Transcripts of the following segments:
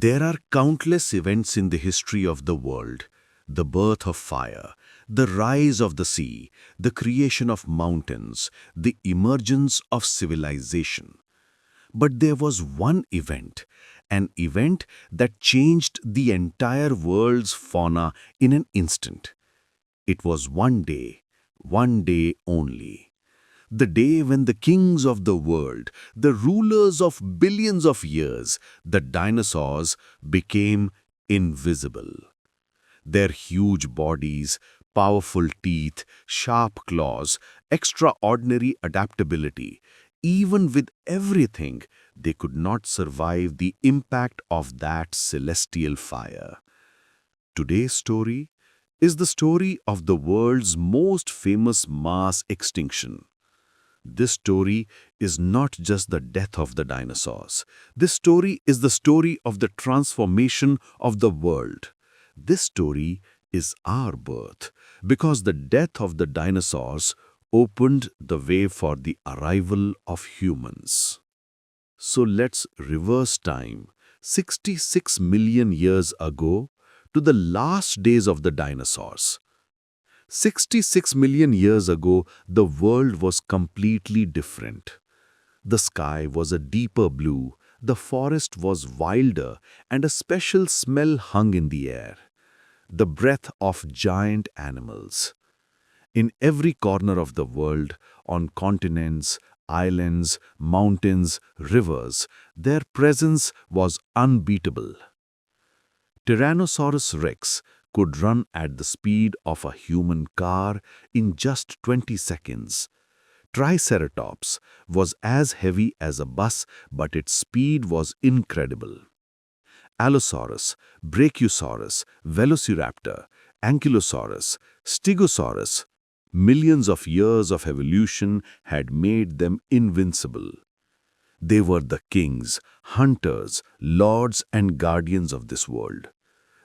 There are countless events in the history of the world: the birth of fire, the rise of the sea, the creation of mountains, the emergence of civilization. But there was one event, an event that changed the entire world's fauna in an instant. It was one day only. The day when the kings of the world, the rulers of billions of years, the dinosaurs, became invisible. Their huge bodies, powerful teeth, sharp claws, extraordinary adaptability, even with everything, they could not survive the impact of that celestial fire. Today's story is the story of the world's most famous mass extinction. This story is not just the death of the dinosaurs. This story is the story of the transformation of the world. This story is our birth, because the death of the dinosaurs opened the way for the arrival of humans. So let's reverse time 66 million years ago to the last days of the dinosaurs. 66 million years ago, the world was completely different. The sky was a deeper blue, the forest was wilder, and a special smell hung in the air. The breath of giant animals. In every corner of the world, on continents, islands, mountains, rivers, their presence was unbeatable. Tyrannosaurus rex could run at the speed of a human car in just 20 seconds. Triceratops was as heavy as a bus, but its speed was incredible. Allosaurus, Brachiosaurus, Velociraptor, Ankylosaurus, Stegosaurus, millions of years of evolution had made them invincible. They were the kings, hunters, lords and guardians of this world.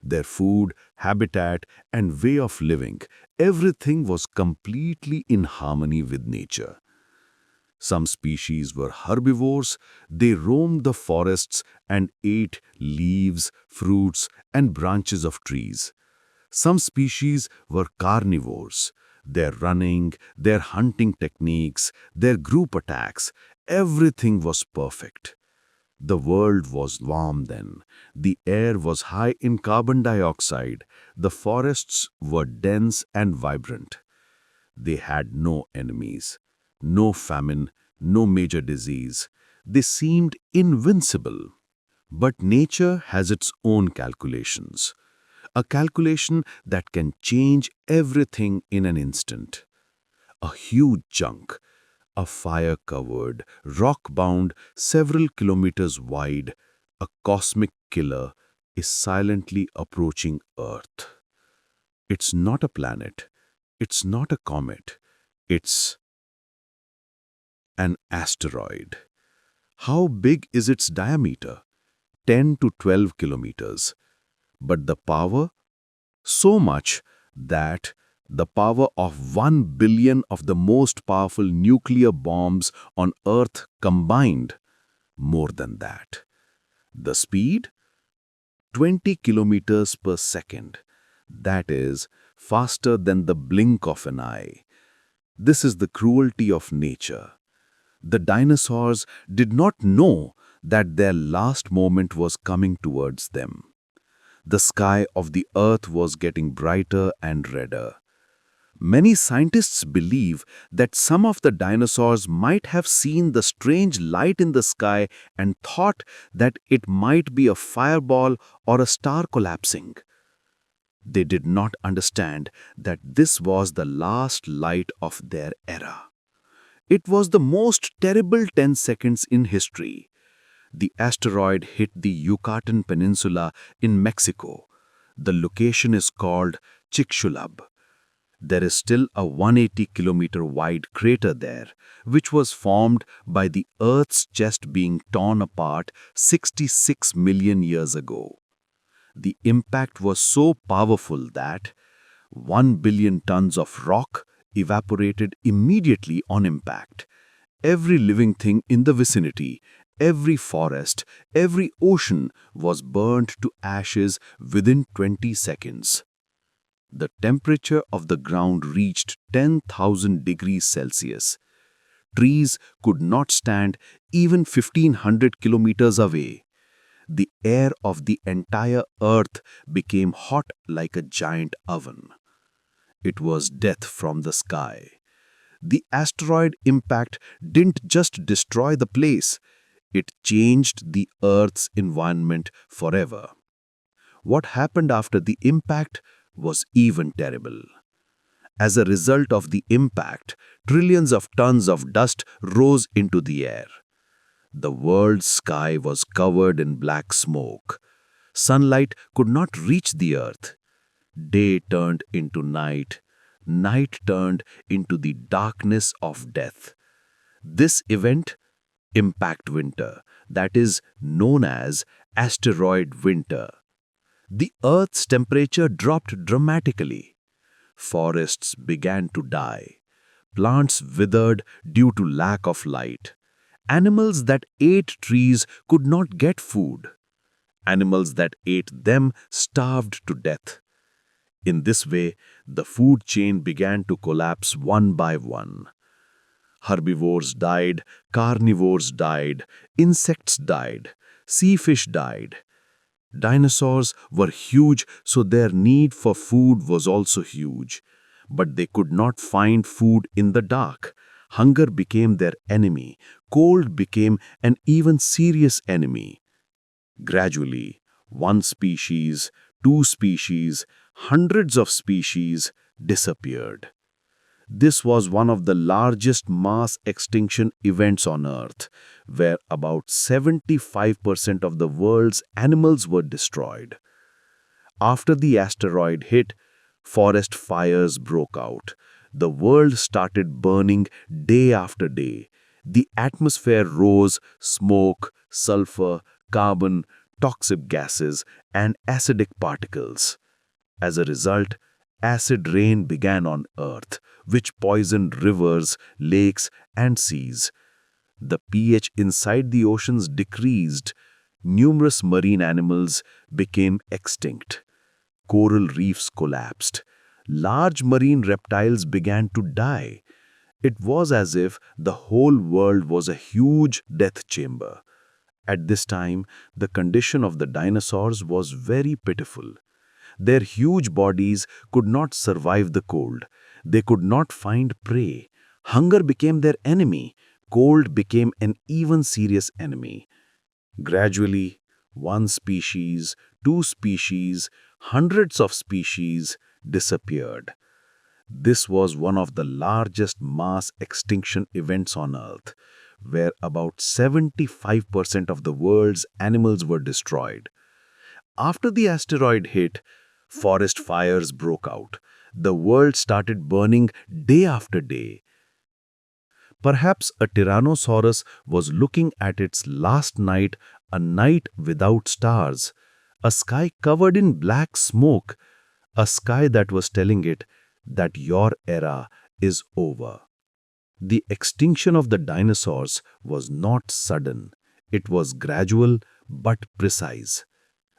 Their food, habitat, and way of living, everything was completely in harmony with nature. Some species were herbivores. They roamed the forests and ate leaves, fruits, and branches of trees. Some species were carnivores. Their running, their hunting techniques, their group attacks, everything was perfect. The world was warm then. The air was high in carbon dioxide. The forests were dense and vibrant. They had no enemies, no famine, no major disease. They seemed invincible. But nature has its own calculations. A calculation that can change everything in an instant. A huge chunk, a fire-covered, rock-bound, several kilometers wide, a cosmic killer is silently approaching Earth. It's not a planet. It's not a comet. It's an asteroid. How big is its diameter? 10 to 12 kilometers. But the power? So much that the power of 1 billion of the most powerful nuclear bombs on Earth combined. More than that. The speed? 20 kilometers per second. That is faster than the blink of an eye. This is the cruelty of nature. The dinosaurs did not know that their last moment was coming towards them. The sky of the Earth was getting brighter and redder. Many scientists believe that some of the dinosaurs might have seen the strange light in the sky and thought that it might be a fireball or a star collapsing. They did not understand that this was the last light of their era. It was the most terrible 10 seconds in history. The asteroid hit the Yucatan Peninsula in Mexico. The location is called Chicxulub. There is still a 180-kilometer wide crater there, which was formed by the Earth's chest being torn apart 66 million years ago. The impact was so powerful that 1 billion tons of rock evaporated immediately on impact. Every living thing in the vicinity, Every forest, every ocean was burned to ashes within 20 seconds. The temperature of the ground reached 10,000 degrees Celsius. Trees could not stand even 1,500 kilometers away. The air of the entire earth became hot like a giant oven. It was death from the sky. The asteroid impact didn't just destroy the place, it changed the Earth's environment forever. What happened after the impact was even terrible. As a result of the impact, trillions of tons of dust rose into the air. The world's sky was covered in black smoke. Sunlight could not reach the Earth. Day turned into night. Night turned into the darkness of death. This event, impact winter, that is known as asteroid winter. The Earth's temperature dropped dramatically. Forests began to die. Plants withered due to lack of light. Animals that ate trees could not get food. Animals that ate them starved to death. In this way, the food chain began to collapse one by one. Herbivores died, carnivores died, insects died, sea fish died. Dinosaurs were huge, so their need for food was also huge. But they could not find food in the dark. Hunger became their enemy. Cold became an even serious enemy. Gradually, one species, two species, hundreds of species disappeared. This was one of the largest mass extinction events on Earth, where about 75% of the world's animals were destroyed. After the asteroid hit, forest fires broke out. The world started burning day after day. The atmosphere rose, smoke, sulfur, carbon, toxic gases, and acidic particles. As a result, acid rain began on Earth, which poisoned rivers, lakes, and seas. The pH inside the oceans decreased. Numerous marine animals became extinct. Coral reefs collapsed. Large marine reptiles began to die. It was as if the whole world was a huge death chamber. At this time, the condition of the dinosaurs was very pitiful. Their huge bodies could not survive the cold. They could not find prey. Hunger became their enemy. Cold became an even serious enemy. Gradually, one species, two species, hundreds of species disappeared. This was one of the largest mass extinction events on Earth, where about 75% of the world's animals were destroyed. After the asteroid hit, forest fires broke out. The world started burning day after day. Perhaps a Tyrannosaurus was looking at its last night, a night without stars, a sky covered in black smoke, a sky that was telling it that your era is over. The extinction of the dinosaurs was not sudden. It was gradual but precise.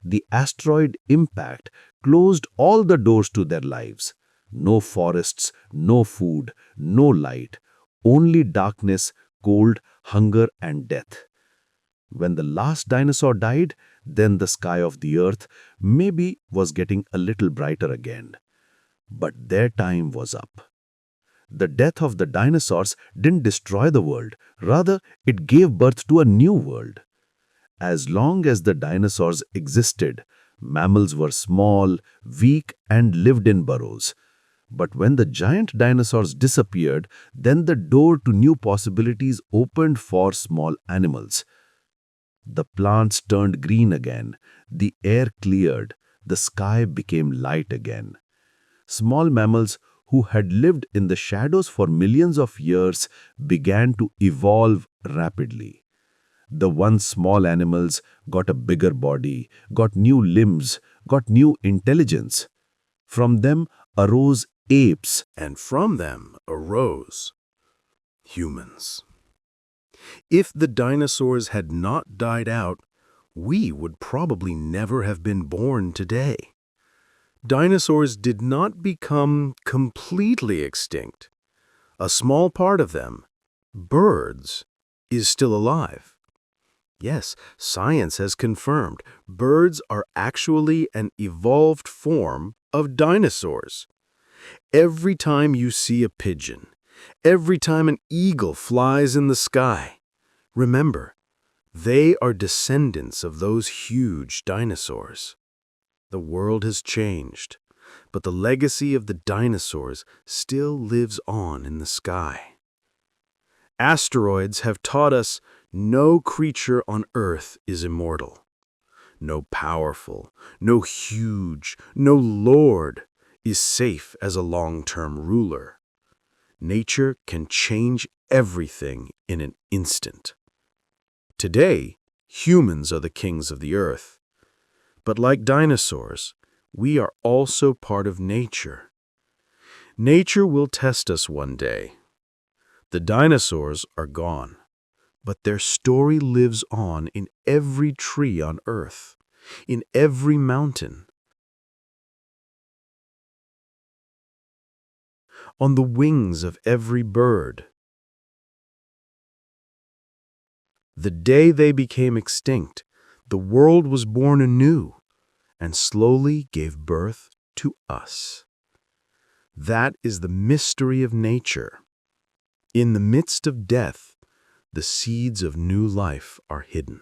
The asteroid impact closed all the doors to their lives. No forests, no food, no light, only darkness, cold, hunger, and death. When the last dinosaur died, then the sky of the earth maybe was getting a little brighter again. But their time was up. The death of the dinosaurs didn't destroy the world. Rather, it gave birth to a new world. As long as the dinosaurs existed, mammals were small, weak, and lived in burrows. But when the giant dinosaurs disappeared, then the door to new possibilities opened for small animals. The plants turned green again, the air cleared, the sky became light again. Small mammals who had lived in the shadows for millions of years began to evolve rapidly. The once small animals got a bigger body, got new limbs, got new intelligence. From them arose apes, And from them arose humans. If the dinosaurs had not died out, we would probably never have been born today. Dinosaurs did not become completely extinct. A small part of them, birds, is still alive. Yes, science has confirmed birds are actually an evolved form of dinosaurs. Every time you see a pigeon, every time an eagle flies in the sky, remember, they are descendants of those huge dinosaurs. The world has changed, but the legacy of the dinosaurs still lives on in the sky. Asteroids have taught us no creature on Earth is immortal. No powerful, no huge, no lord is safe as a long-term ruler. Nature can change everything in an instant. Today, humans are the kings of the Earth. But like dinosaurs, we are also part of nature. Nature will test us one day. The dinosaurs are gone, but their story lives on in every tree on Earth, in every mountain, on the wings of every bird. The day they became extinct, the world was born anew and slowly gave birth to us. That is the mystery of nature. In the midst of death, the seeds of new life are hidden.